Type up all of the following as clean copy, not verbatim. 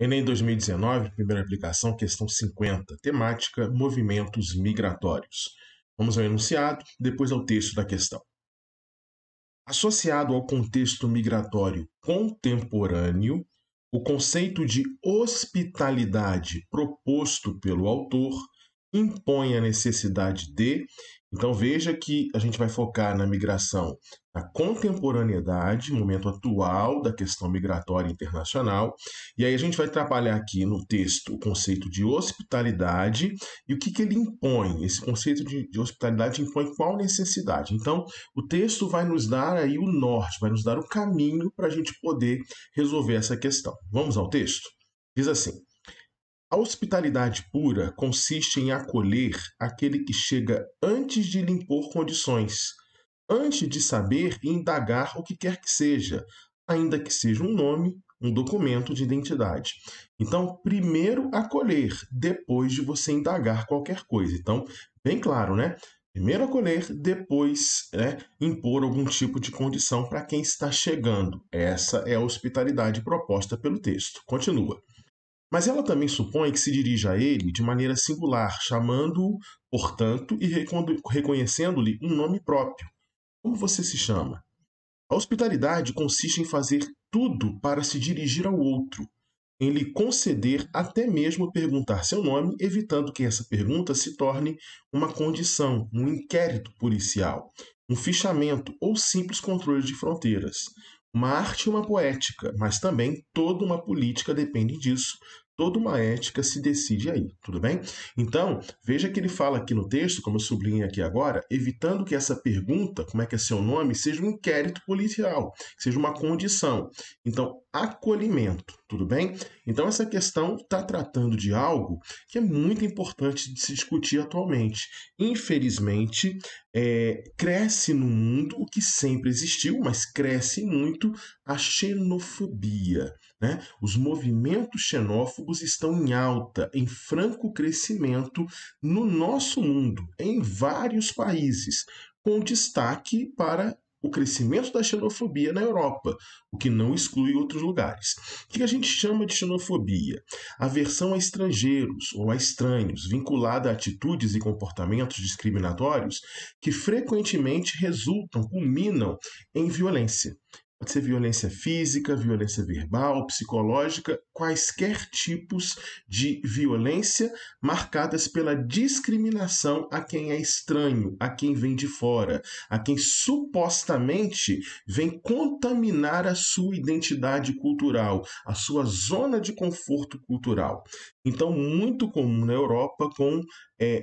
Enem 2019, primeira aplicação, questão 50, temática movimentos migratórios. Vamos ao enunciado, depois ao texto da questão. Associado ao contexto migratório contemporâneo, o conceito de hospitalidade proposto pelo autor impõe a necessidade de. Então veja que a gente vai focar na migração, na contemporaneidade, momento atual da questão migratória internacional, e aí a gente vai trabalhar aqui no texto o conceito de hospitalidade e o que ele impõe. Esse conceito de hospitalidade impõe qual necessidade. Então o texto vai nos dar aí o norte, vai nos dar o caminho para a gente poder resolver essa questão. Vamos ao texto? Diz assim: a hospitalidade pura consiste em acolher aquele que chega antes de lhe impor condições, antes de saber e indagar o que quer que seja, ainda que seja um nome, um documento de identidade. Então, primeiro acolher, depois de você indagar qualquer coisa. Então, bem claro, né? Primeiro acolher, depois impor algum tipo de condição para quem está chegando. Essa é a hospitalidade proposta pelo texto. Continua. Mas ela também supõe que se dirija a ele de maneira singular, chamando-o, portanto, e reconhecendo-lhe um nome próprio. Como você se chama? A hospitalidade consiste em fazer tudo para se dirigir ao outro, em lhe conceder até mesmo perguntar seu nome, evitando que essa pergunta se torne uma condição, um inquérito policial, um fichamento ou simples controle de fronteiras. Uma arte e uma poética, mas também toda uma política depende disso. Toda uma ética se decide aí, tudo bem? Então, veja que ele fala aqui no texto, como eu sublinhei aqui agora, evitando que essa pergunta, como é que é seu nome, seja um inquérito policial, seja uma condição. Então, acolhimento, tudo bem? Então, essa questão está tratando de algo que é muito importante de se discutir atualmente. Infelizmente, cresce no mundo o que sempre existiu, mas cresce muito a xenofobia. Né? Os movimentos xenófobos estão em alta, em franco crescimento no nosso mundo, em vários países, com destaque para o crescimento da xenofobia na Europa, o que não exclui outros lugares. O que a gente chama de xenofobia? Aversão a estrangeiros ou a estranhos, vinculada a atitudes e comportamentos discriminatórios que frequentemente culminam em violência. Pode ser violência física, violência verbal, psicológica, quaisquer tipos de violência marcadas pela discriminação a quem é estranho, a quem vem de fora, a quem supostamente vem contaminar a sua identidade cultural, a sua zona de conforto cultural. Então, muito comum na Europa com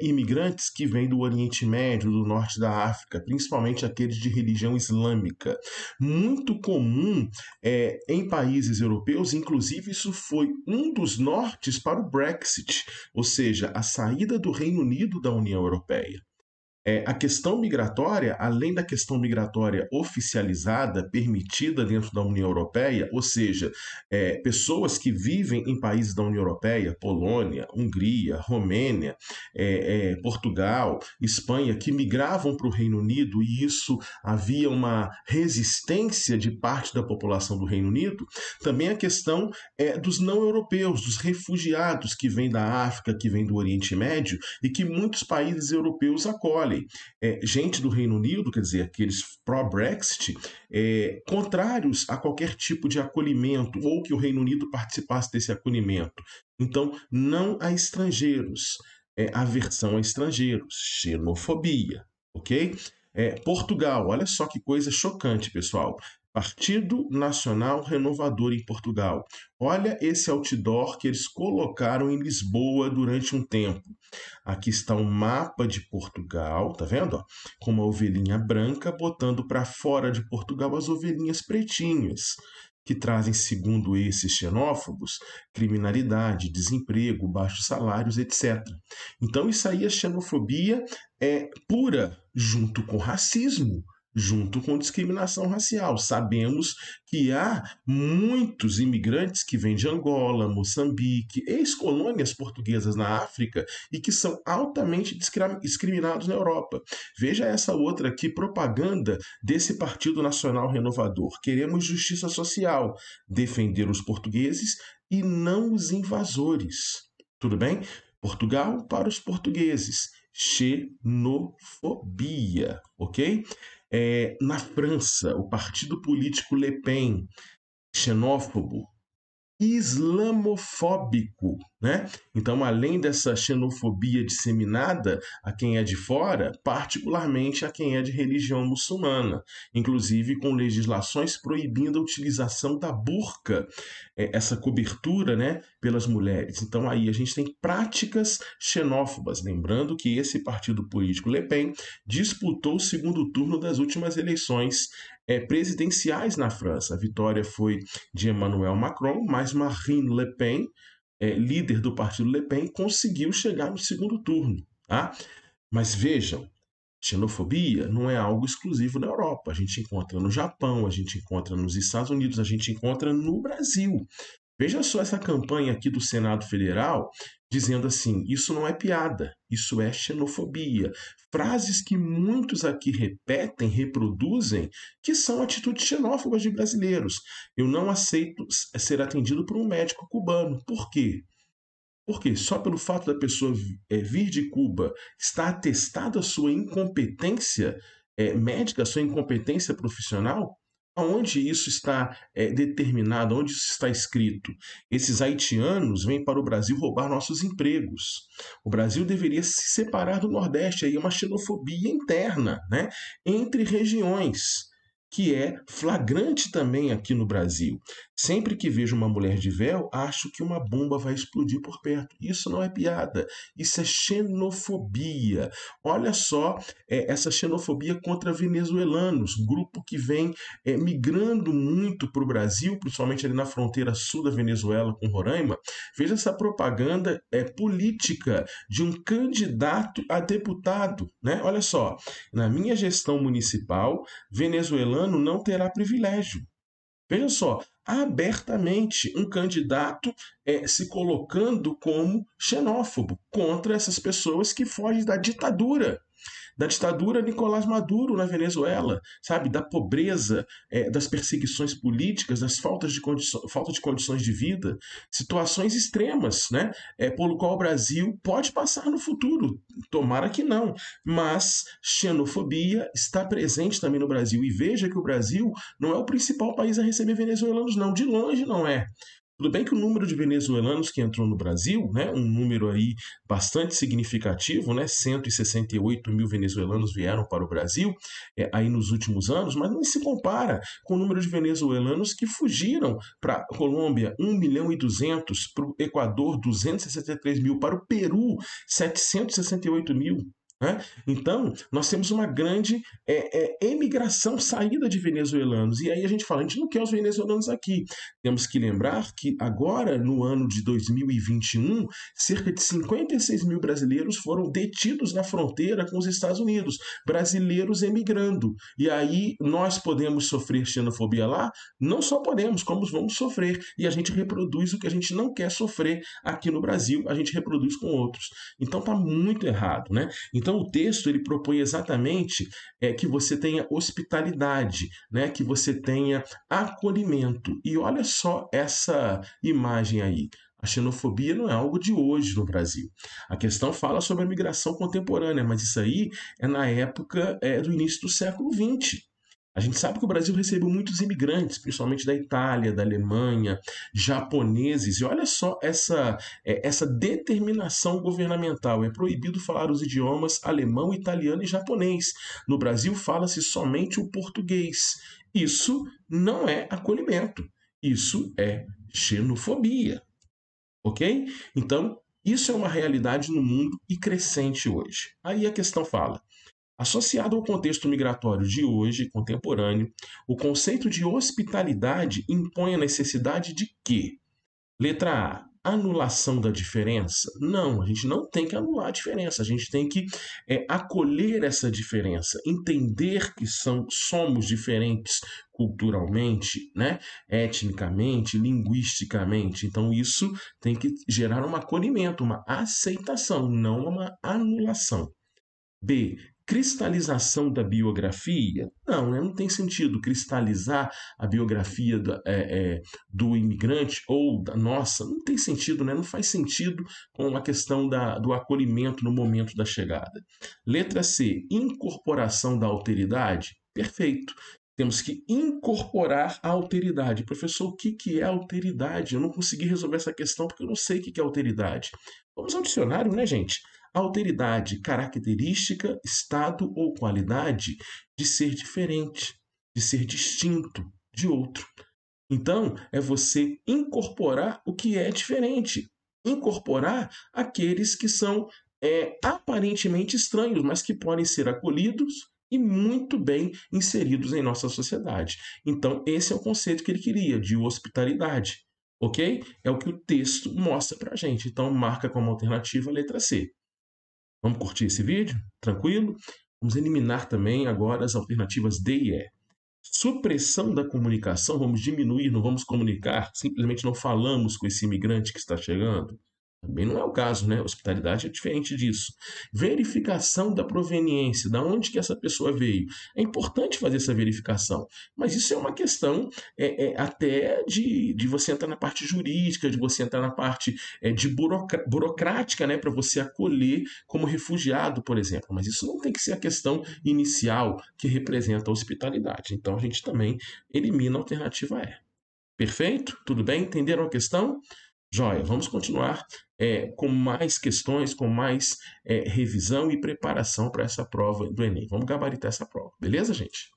imigrantes que vêm do Oriente Médio, do Norte da África, principalmente aqueles de religião islâmica. Muito comum em países europeus, inclusive isso foi um dos nortes para o Brexit, ou seja, a saída do Reino Unido da União Europeia. A questão migratória, além da questão migratória oficializada, permitida dentro da União Europeia, ou seja, pessoas que vivem em países da União Europeia, Polônia, Hungria, Romênia, Portugal, Espanha, que migravam para o Reino Unido e isso havia uma resistência de parte da população do Reino Unido, também a questão dos não europeus, dos refugiados que vêm da África, que vêm do Oriente Médio e que muitos países europeus acolhem. Gente do Reino Unido, quer dizer, aqueles pró-Brexit, contrários a qualquer tipo de acolhimento ou que o Reino Unido participasse desse acolhimento. Então, não a estrangeiros, aversão a estrangeiros, xenofobia, ok? Portugal, olha só que coisa chocante, pessoal. Partido Nacional Renovador em Portugal. Olha esse outdoor que eles colocaram em Lisboa durante um tempo. Aqui está um mapa de Portugal, tá vendo? Com uma ovelhinha branca botando para fora de Portugal as ovelhinhas pretinhas, que trazem, segundo esses xenófobos, criminalidade, desemprego, baixos salários, etc. Então isso aí, a xenofobia é pura, junto com racismo. junto com discriminação racial. Sabemos que há muitos imigrantes que vêm de Angola, Moçambique, ex-colônias portuguesas na África e que são altamente discriminados na Europa. Veja essa outra aqui, propaganda desse Partido Nacional Renovador. Queremos justiça social, defender os portugueses e não os invasores. Tudo bem? Portugal para os portugueses. Xenofobia, ok? Na França, o partido político Le Pen, xenófobo, islamofóbico, né? Então, além dessa xenofobia disseminada a quem é de fora, particularmente a quem é de religião muçulmana, inclusive com legislações proibindo a utilização da burca, essa cobertura, né, pelas mulheres. Então, aí a gente tem práticas xenófobas. Lembrando que esse partido político Le Pen disputou o segundo turno das últimas eleições presidenciais na França. A vitória foi de Emmanuel Macron, mas Marine Le Pen, líder do partido Le Pen, conseguiu chegar no segundo turno. Tá? Mas vejam, xenofobia não é algo exclusivo da Europa. A gente encontra no Japão, a gente encontra nos Estados Unidos, a gente encontra no Brasil. Veja só essa campanha aqui do Senado Federal dizendo assim: isso não é piada, isso é xenofobia. Frases que muitos aqui repetem, reproduzem, que são atitudes xenófobas de brasileiros. Eu não aceito ser atendido por um médico cubano. Por quê? Porque só pelo fato da pessoa vir de Cuba está atestada a sua incompetência médica, a sua incompetência profissional? Aonde isso está determinado, onde isso está escrito? Esses haitianos vêm para o Brasil roubar nossos empregos. O Brasil deveria se separar do Nordeste, aí é uma xenofobia interna, né, entre regiões, que é flagrante também aqui no Brasil. Sempre que vejo uma mulher de véu, acho que uma bomba vai explodir por perto. Isso não é piada, isso é xenofobia. Olha só essa xenofobia contra venezuelanos, grupo que vem migrando muito para o Brasil, principalmente ali na fronteira sul da Venezuela com Roraima. Veja essa propaganda política de um candidato a deputado, né? Olha só, na minha gestão municipal, venezuelano não terá privilégio. Veja só, abertamente um candidato se colocando como xenófobo contra essas pessoas que fogem da ditadura Nicolás Maduro na Venezuela, sabe, da pobreza, das perseguições políticas, das falta de condições de vida, situações extremas, né, pelo qual o Brasil pode passar no futuro, tomara que não, mas xenofobia está presente também no Brasil, e veja que o Brasil não é o principal país a receber venezuelanos, não, de longe não é. Tudo bem que o número de venezuelanos que entrou no Brasil, né, um número aí bastante significativo, né, 168 mil venezuelanos vieram para o Brasil aí nos últimos anos, mas não se compara com o número de venezuelanos que fugiram para a Colômbia, 1 milhão e 200, para o Equador, 263 mil, para o Peru, 768 mil. Né? Então, nós temos uma grande emigração, saída de venezuelanos. E aí a gente fala, a gente não quer os venezuelanos aqui. Temos que lembrar que agora, no ano de 2021, cerca de 56 mil brasileiros foram detidos na fronteira com os Estados Unidos. Brasileiros emigrando. E aí nós podemos sofrer xenofobia lá? Não só podemos, como vamos sofrer. E a gente reproduz o que a gente não quer sofrer aqui no Brasil, a gente reproduz com outros. Então está muito errado, né? Então o texto ele propõe exatamente que você tenha hospitalidade, né? Que você tenha acolhimento. E olha só essa imagem aí. A xenofobia não é algo de hoje no Brasil. A questão fala sobre a migração contemporânea, mas isso aí é na época do início do século XX. A gente sabe que o Brasil recebeu muitos imigrantes, principalmente da Itália, da Alemanha, japoneses. E olha só essa determinação governamental. É proibido falar os idiomas alemão, italiano e japonês. No Brasil fala-se somente o português. Isso não é acolhimento. Isso é xenofobia. Ok? Então, isso é uma realidade no mundo e crescente hoje. Aí a questão fala: associado ao contexto migratório de hoje, contemporâneo, o conceito de hospitalidade impõe a necessidade de quê? Letra A. anulação da diferença? Não, a gente não tem que anular a diferença, a gente tem que acolher essa diferença, entender que somos diferentes culturalmente, né? Etnicamente, linguisticamente. Então, isso tem que gerar um acolhimento, uma aceitação, não uma anulação. B. Cristalização da biografia? Não, né? Não tem sentido cristalizar a biografia do imigrante ou da nossa. Não tem sentido, né? Não faz sentido com a questão do acolhimento no momento da chegada. Letra C. Incorporação da alteridade? Perfeito. Temos que incorporar a alteridade. Professor, o que é alteridade? Eu não consegui resolver essa questão porque eu não sei o que é alteridade. Vamos ao dicionário, né, gente? Alteridade, característica, estado ou qualidade de ser diferente, de ser distinto de outro. Então, é você incorporar o que é diferente, incorporar aqueles que são aparentemente estranhos, mas que podem ser acolhidos e muito bem inseridos em nossa sociedade. Então, esse é o conceito que ele queria, de hospitalidade. Ok? É o que o texto mostra para a gente. Então, marca como alternativa a letra C. Vamos curtir esse vídeo? Tranquilo? Vamos eliminar também agora as alternativas D e E. Supressão da comunicação, vamos diminuir, não vamos comunicar, simplesmente não falamos com esse imigrante que está chegando. Também não é o caso, né? Hospitalidade é diferente disso. Verificação da proveniência, da onde que essa pessoa veio. É importante fazer essa verificação, mas isso é uma questão até de você entrar na parte jurídica, de você entrar na parte de burocrática, né? Para você acolher como refugiado, por exemplo. Mas isso não tem que ser a questão inicial que representa a hospitalidade. Então a gente também elimina a alternativa E. Perfeito? Tudo bem? Entenderam a questão? Joia, vamos continuar com mais questões, com mais revisão e preparação para essa prova do Enem. Vamos gabaritar essa prova, beleza, gente?